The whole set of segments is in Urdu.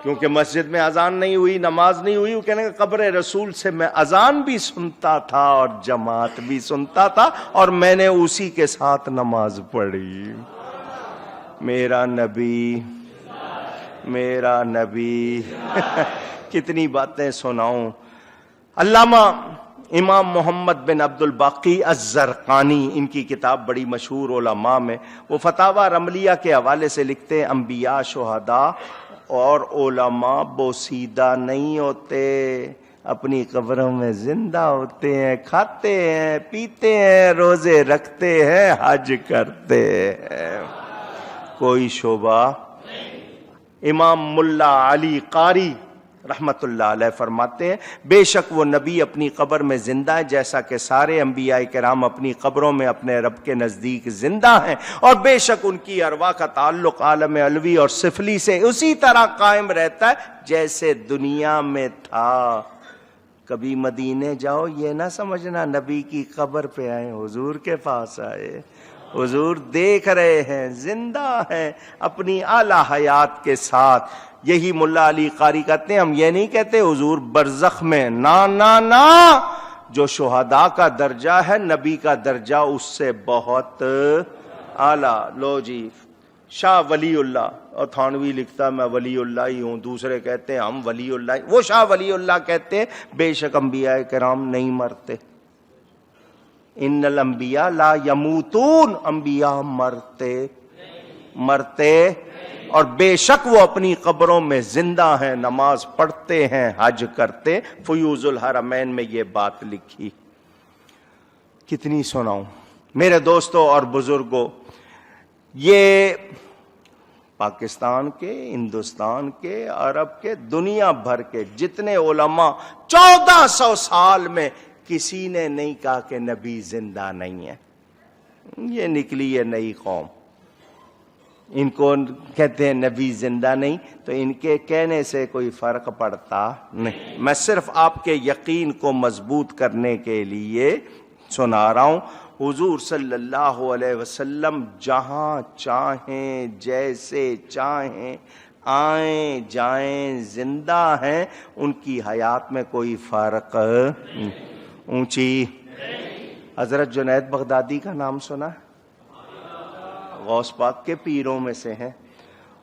کیونکہ مسجد میں اذان نہیں ہوئی، نماز نہیں ہوئی، وہ کہنے کا قبر رسول سے میں اذان بھی سنتا تھا اور جماعت بھی سنتا تھا اور میں نے اسی کے ساتھ نماز پڑھی۔ میرا نبی، میرا نبی کتنی باتیں سناؤں۔ علامہ امام محمد بن عبد الباقی الزرقانی، ان کی کتاب بڑی مشہور علماء میں، وہ فتاوی رملیہ کے حوالے سے لکھتے ہیں انبیاء، شہداء اور علماء بوسیدہ نہیں ہوتے، اپنی قبروں میں زندہ ہوتے ہیں، کھاتے ہیں، پیتے ہیں، روزے رکھتے ہیں، حج کرتے ہیں، کوئی شبہ۔ امام ملا علی قاری رحمت اللہ علیہ فرماتے ہیں بے شک وہ نبی اپنی قبر میں زندہ ہے جیسا کہ سارے انبیاء کرام اپنی قبروں میں اپنے رب کے نزدیک زندہ ہیں، اور بے شک ان کی ارواح کا تعلق عالم علوی اور سفلی سے اسی طرح قائم رہتا ہے جیسے دنیا میں تھا۔ کبھی مدینے جاؤ یہ نہ سمجھنا نبی کی قبر پہ آئے، حضور کے پاس آئے، حضور دیکھ رہے ہیں، زندہ ہیں اپنی اعلی حیات کے ساتھ۔ یہی ملا علی قاری کہتے ہیں ہم یہ نہیں کہتے حضور برزخ میں، نا نا نا، جو شہداء کا درجہ ہے نبی کا درجہ اس سے بہت اعلیٰ۔ لو جی شاہ ولی اللہ، اور تھانوی لکھتا ہے میں ولی اللہ ہی ہوں، دوسرے کہتے ہیں ہم ولی اللہ، وہ شاہ ولی اللہ کہتے ہیں بے شک انبیاء کرام نہیں مرتے، ان الانبیاء لا یموتون، انبیاء مرتے اور بے شک وہ اپنی قبروں میں زندہ ہیں، نماز پڑھتے ہیں، حج کرتے۔ فیوز الحرمین میں یہ بات لکھی۔ کتنی سناؤں میرے دوستوں اور بزرگوں، یہ پاکستان کے، ہندوستان کے، عرب کے، دنیا بھر کے جتنے علماء 1400 سال میں کسی نے نہیں کہا کہ نبی زندہ نہیں ہے۔ یہ نکلی ہے نئی قوم، ان کو کہتے ہیں نبی زندہ نہیں، تو ان کے کہنے سے کوئی فرق پڑتا نہیں۔ میں صرف آپ کے یقین کو مضبوط کرنے کے لیے سنا رہا ہوں۔ حضور صلی اللہ علیہ وسلم جہاں چاہیں جیسے چاہیں آئیں جائیں، زندہ ہیں، ان کی حیات میں کوئی فرق نہیں۔ اونچی حضرت جنید بغدادی کا نام سنا ہے؟ غوث پاک کے پیروں میں سے ہیں۔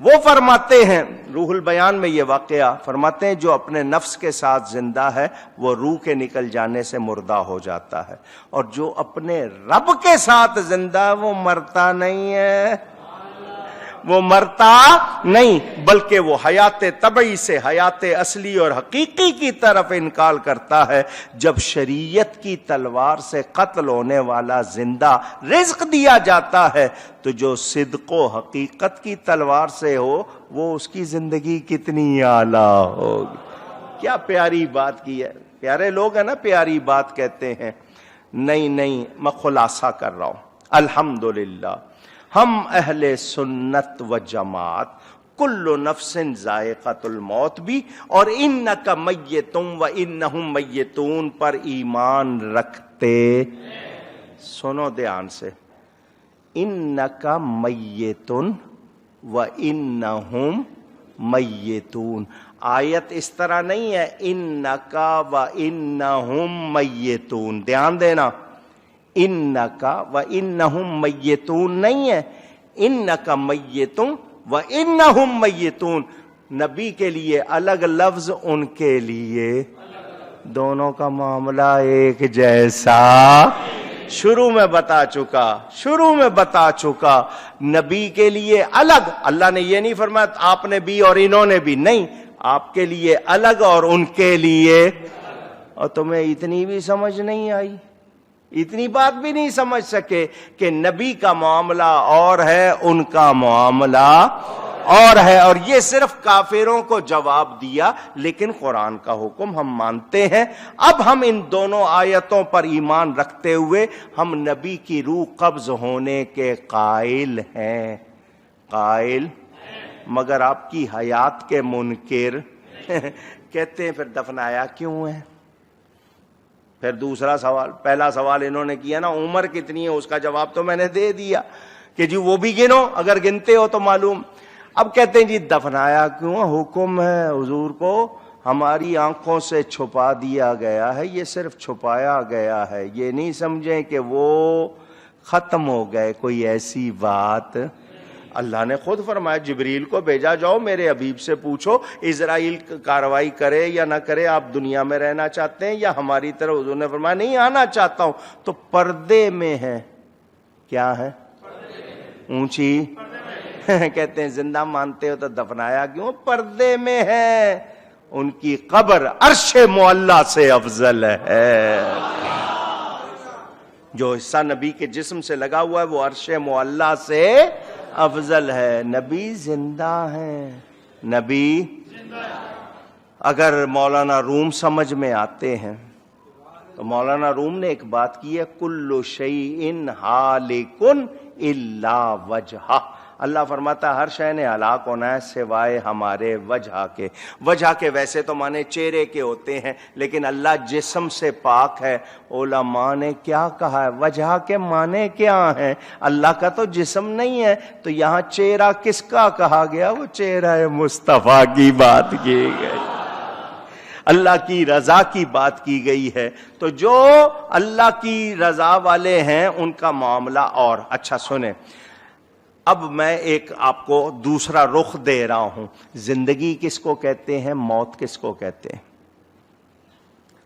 وہ فرماتے ہیں روح البیان میں یہ واقعہ، فرماتے ہیں جو اپنے نفس کے ساتھ زندہ ہے وہ روح کے نکل جانے سے مردہ ہو جاتا ہے، اور جو اپنے رب کے ساتھ زندہ ہے وہ مرتا نہیں ہے، وہ مرتا نہیں، بلکہ وہ حیات طبعی سے حیات اصلی اور حقیقی کی طرف انتقال کرتا ہے۔ جب شریعت کی تلوار سے قتل ہونے والا زندہ رزق دیا جاتا ہے تو جو صدق و حقیقت کی تلوار سے ہو وہ اس کی زندگی کتنی اعلیٰ ہوگی۔ کیا پیاری بات کی ہے، پیارے لوگ ہیں نا پیاری بات کہتے ہیں۔ نہیں میں خلاصہ کر رہا ہوں۔ الحمدللہ ہم اہل سنت و جماعت کل نفس ذائقۃ الموت بھی اور انک میت و انہم میتون پر ایمان رکھتے۔ سنو دھیان سے، انک میت و انہم میتون، آیت اس طرح نہیں ہے انک و انہم میتون، دھیان دینا، انکا و انہم میتون نہیں ہے، انکا میتون و انہم میتون، نبی کے لیے الگ لفظ، ان کے لیے دونوں کا معاملہ ایک جیسا۔ شروع میں بتا چکا نبی کے لیے الگ، اللہ نے یہ نہیں فرمایا آپ نے بھی اور انہوں نے بھی، نہیں، آپ کے لیے الگ اور ان کے لیے۔ اور تمہیں اتنی بھی سمجھ نہیں آئی، اتنی بات بھی نہیں سمجھ سکے کہ نبی کا معاملہ اور ہے، ان کا معاملہ اور ہے، اور یہ صرف کافروں کو جواب دیا، لیکن قرآن کا حکم ہم مانتے ہیں۔ اب ہم ان دونوں آیتوں پر ایمان رکھتے ہوئے ہم نبی کی روح قبض ہونے کے قائل ہیں، مگر آپ کی حیات کے منکر کہتے ہیں پھر دفنایا کیوں ہے؟ پھر دوسرا سوال، پہلا سوال انہوں نے کیا نا عمر کتنی ہے، اس کا جواب تو میں نے دے دیا کہ جی وہ بھی گنو اگر گنتے ہو تو معلوم۔ اب کہتے ہیں جی دفنایا کیوں؟ حکم ہے حضور کو ہماری آنکھوں سے چھپا دیا گیا ہے، یہ صرف چھپایا گیا ہے، یہ نہیں سمجھیں کہ وہ ختم ہو گئے، کوئی ایسی بات۔ اللہ نے خود فرمایا جبریل کو بھیجا، جاؤ میرے حبیب سے پوچھو اسرائیل کارروائی کرے یا نہ کرے، آپ دنیا میں رہنا چاہتے ہیں یا ہماری طرح؟ حضور نے فرمایا نہیں، آنا چاہتا ہوں۔ تو پردے میں ہے، کیا ہے؟ اونچی کہتے ہیں زندہ مانتے ہو تو دفنایا کیوں؟ پردے میں ہے، ان کی قبر عرش معلی سے افضل ہے۔ جو حصہ نبی کے جسم سے لگا ہوا ہے وہ عرش معلی سے افضل ہے۔ نبی زندہ ہے، نبی اگر مولانا روم سمجھ میں آتے ہیں تو مولانا روم نے ایک بات کی ہے، کل شیء ہالک الا وجہہ۔ اللہ فرماتا ہے ہر شے نے ہلاک ہونا ہے سوائے ہمارے وجہ کے۔ وجہ کے ویسے تو معنی چہرے کے ہوتے ہیں، لیکن اللہ جسم سے پاک ہے۔ علماء نے کیا کہا ہے؟ وجہ کے معنی کیا ہیں؟ اللہ کا تو جسم نہیں ہے، تو یہاں چہرہ کس کا کہا گیا؟ وہ چہرہ مصطفیٰ کی بات کی گئی، اللہ کی رضا کی بات کی گئی ہے۔ تو جو اللہ کی رضا والے ہیں ان کا معاملہ اور اچھا سنیں۔ اب میں ایک آپ کو دوسرا رخ دے رہا ہوں، زندگی کس کو کہتے ہیں، موت کس کو کہتے ہیں؟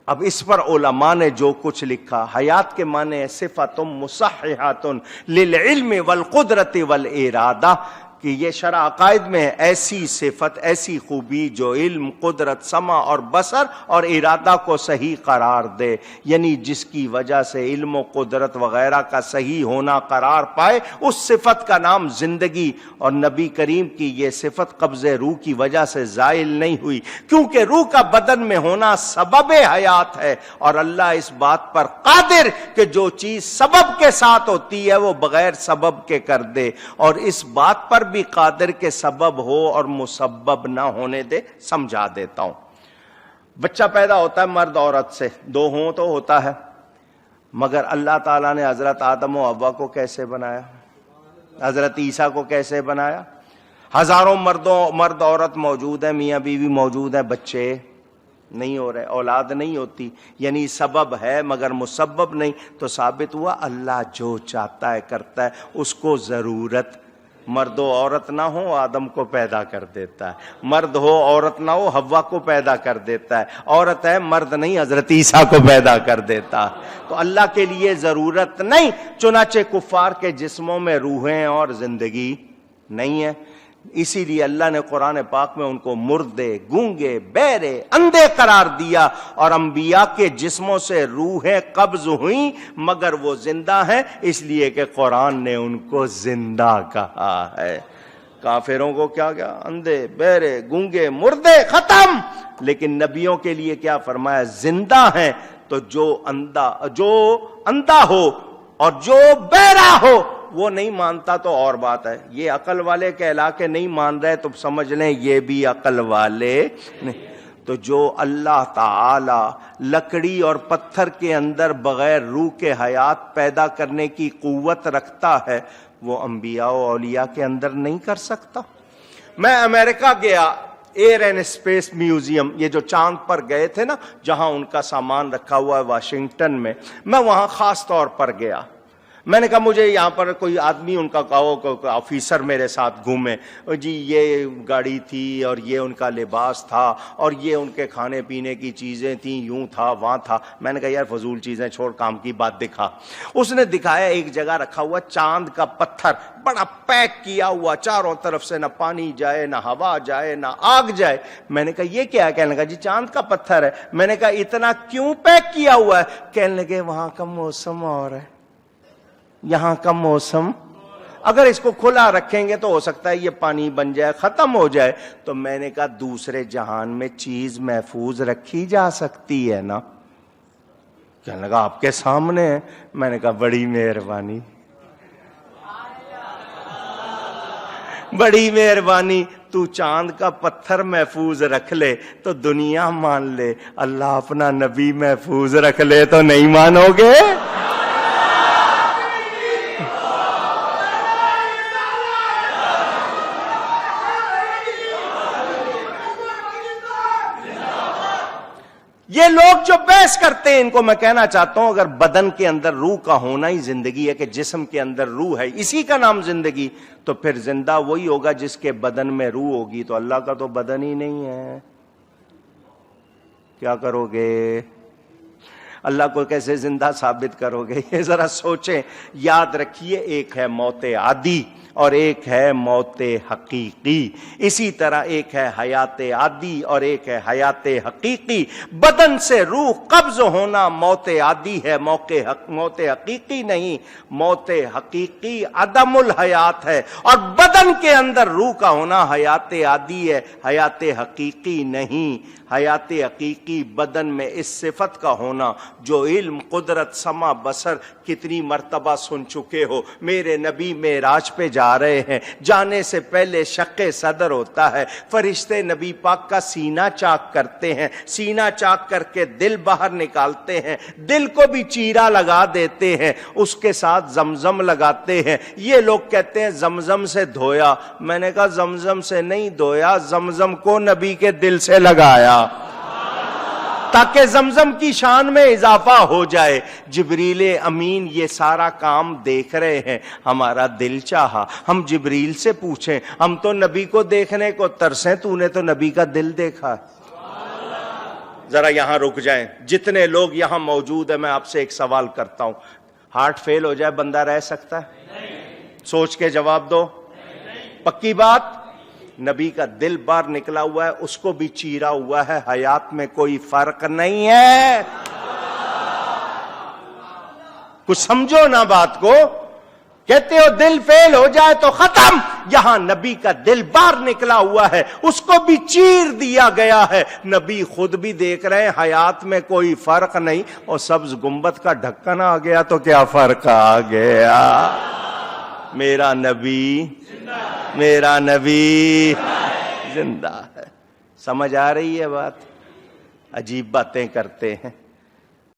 اب اس پر علماء نے جو کچھ لکھا، حیات کے معنی ہے صفت مصححۃ للعلم والقدرت والارادہ، کہ یہ شرع عقائد میں ہے ایسی صفت، ایسی خوبی جو علم، قدرت، سمع اور بصر اور ارادہ کو صحیح قرار دے، یعنی جس کی وجہ سے علم و قدرت وغیرہ کا صحیح ہونا قرار پائے، اس صفت کا نام زندگی۔ اور نبی کریم کی یہ صفت قبض روح کی وجہ سے زائل نہیں ہوئی، کیونکہ روح کا بدن میں ہونا سبب حیات ہے، اور اللہ اس بات پر قادر کہ جو چیز سبب کے ساتھ ہوتی ہے وہ بغیر سبب کے کر دے، اور اس بات پر بھی قادر کے سبب ہو اور مسبب نہ ہونے دے۔ سمجھا دیتا ہوں، بچہ پیدا ہوتا ہے مرد عورت سے، دو ہوں تو ہوتا ہے، مگر اللہ تعالیٰ نے حضرت آدم و حوا کو کیسے بنایا؟ حضرت عیسیٰ کو کیسے بنایا؟ ہزاروں مرد عورت موجود ہیں، میاں بیوی موجود ہیں، بچے نہیں ہو رہے، اولاد نہیں ہوتی، یعنی سبب ہے مگر مسبب نہیں۔ تو ثابت ہوا اللہ جو چاہتا ہے کرتا ہے، اس کو ضرورت مرد و عورت نہ ہو آدم کو پیدا کر دیتا ہے، مرد ہو عورت نہ ہو حوا کو پیدا کر دیتا ہے، عورت ہے مرد نہیں حضرت عیسیٰ کو پیدا کر دیتا ہے۔ تو اللہ کے لیے ضرورت نہیں، چنانچہ کفار کے جسموں میں روحیں اور زندگی نہیں ہے، اسی لیے اللہ نے قرآن پاک میں ان کو مردے، گونگے، بہرے، اندھے قرار دیا، اور انبیاء کے جسموں سے روحیں قبض ہوئیں مگر وہ زندہ ہیں، اس لیے کہ قرآن نے ان کو زندہ کہا ہے۔ کافروں کو کیا کیا؟ اندھے، بہرے، گونگے، مردے، ختم۔ لیکن نبیوں کے لیے کیا فرمایا؟ زندہ ہیں۔ تو جو اندھا ہو اور جو بہرا ہو وہ نہیں مانتا تو اور بات ہے، یہ عقل والے کہلا کے نہیں مان رہے تو سمجھ لیں یہ بھی عقل والے نہیں۔ تو جو اللہ تعالی لکڑی اور پتھر کے اندر بغیر روح کے حیات پیدا کرنے کی قوت رکھتا ہے، وہ انبیاء و اولیاء کے اندر نہیں کر سکتا۔ میں امریکہ گیا، ایئر اینڈ اسپیس میوزیم، یہ جو چاند پر گئے تھے نا جہاں ان کا سامان رکھا ہوا ہے واشنگٹن میں، میں وہاں خاص طور پر گیا۔ میں نے کہا مجھے یہاں پر کوئی آدمی ان کا آفیسر میرے ساتھ گھومے، جی یہ گاڑی تھی اور یہ ان کا لباس تھا اور یہ ان کے کھانے پینے کی چیزیں تھیں، یوں تھا وہاں تھا۔ میں نے کہا یار فضول چیزیں چھوڑ، کام کی بات دکھا۔ اس نے دکھایا ایک جگہ رکھا ہوا چاند کا پتھر، بڑا پیک کیا ہوا، چاروں طرف سے نہ پانی جائے نہ ہوا جائے نہ آگ جائے۔ میں نے کہا یہ کیا ہے؟ کہنے لگا جی چاند کا پتھر ہے۔ میں نے کہا اتنا کیوں پیک کیا ہوا ہے؟ کہنے لگے وہاں کا موسم اور ہے، یہاں کا موسم، اگر اس کو کھلا رکھیں گے تو ہو سکتا ہے یہ پانی بن جائے، ختم ہو جائے۔ تو میں نے کہا دوسرے جہان میں چیز محفوظ رکھی جا سکتی ہے نا؟ کہنے لگا آپ کے سامنے ہے۔ میں نے کہا بڑی مہربانی، بڑی مہربانی، تو چاند کا پتھر محفوظ رکھ لے تو دنیا مان لے، اللہ اپنا نبی محفوظ رکھ لے تو نہیں مانو گے؟ یہ لوگ جو بحث کرتے ہیں، ان کو میں کہنا چاہتا ہوں اگر بدن کے اندر روح کا ہونا ہی زندگی ہے، کہ جسم کے اندر روح ہے، اسی کا نام زندگی، تو پھر زندہ وہی ہوگا جس کے بدن میں روح ہوگی، تو اللہ کا تو بدن ہی نہیں ہے، کیا کرو گے؟ اللہ کو کیسے زندہ ثابت کرو گے؟ یہ ذرا سوچیں۔ یاد رکھیے، ایک ہے موت عادی اور ایک ہے موت حقیقی، اسی طرح ایک ہے حیات عادی اور ایک ہے حیات حقیقی۔ بدن سے روح قبض ہونا موت عادی ہے، موت حقیقی نہیں۔ موت حقیقی عدم الحیات ہے، اور بدن کے اندر روح کا ہونا حیات عادی ہے، حیات حقیقی نہیں۔ حیات حقیقی بدن میں اس صفت کا ہونا جو علم، قدرت، سمع، بصر کتنی مرتبہ سن چکے ہو۔ میرے نبی معراج پہ جا رہے ہیں، جانے سے پہلے شق صدر ہوتا ہے، فرشتے نبی پاک کا سینہ چاک کرتے ہیں، سینہ چاک کر کے دل باہر نکالتے ہیں، دل کو بھی چیرا لگا دیتے ہیں، اس کے ساتھ زمزم لگاتے ہیں۔ یہ لوگ کہتے ہیں زمزم سے دھویا، میں نے کہا زمزم سے نہیں دھویا، زمزم کو نبی کے دل سے لگایا تاکہ زمزم کی شان میں اضافہ ہو جائے۔ جبریل امین یہ سارا کام دیکھ رہے ہیں، ہمارا دل چاہا ہم جبریل سے پوچھیں، ہم تو نبی کو دیکھنے کو ترسیں، تو نے تو نبی کا دل دیکھا۔ ذرا یہاں رک جائیں، جتنے لوگ یہاں موجود ہیں، میں آپ سے ایک سوال کرتا ہوں، ہارٹ فیل ہو جائے بندہ رہ سکتا ہے؟ سوچ کے جواب دو، پکی بات؟ نبی کا دل باہر نکلا ہوا ہے، اس کو بھی چیرا ہوا ہے، حیات میں کوئی فرق نہیں ہے۔ کچھ سمجھو نا بات کو، کہتے ہو دل فیل ہو جائے تو ختم، یہاں نبی کا دل باہر نکلا ہوا ہے، اس کو بھی چیر دیا گیا ہے، نبی خود بھی دیکھ رہے ہیں، حیات میں کوئی فرق نہیں، اور سبز گنبد کا ڈھکن آ گیا تو کیا فرق آ گیا؟ میرا نبی، میرا نبی زندہ ہے۔ سمجھ آ رہی ہے بات؟ عجیب باتیں کرتے ہیں۔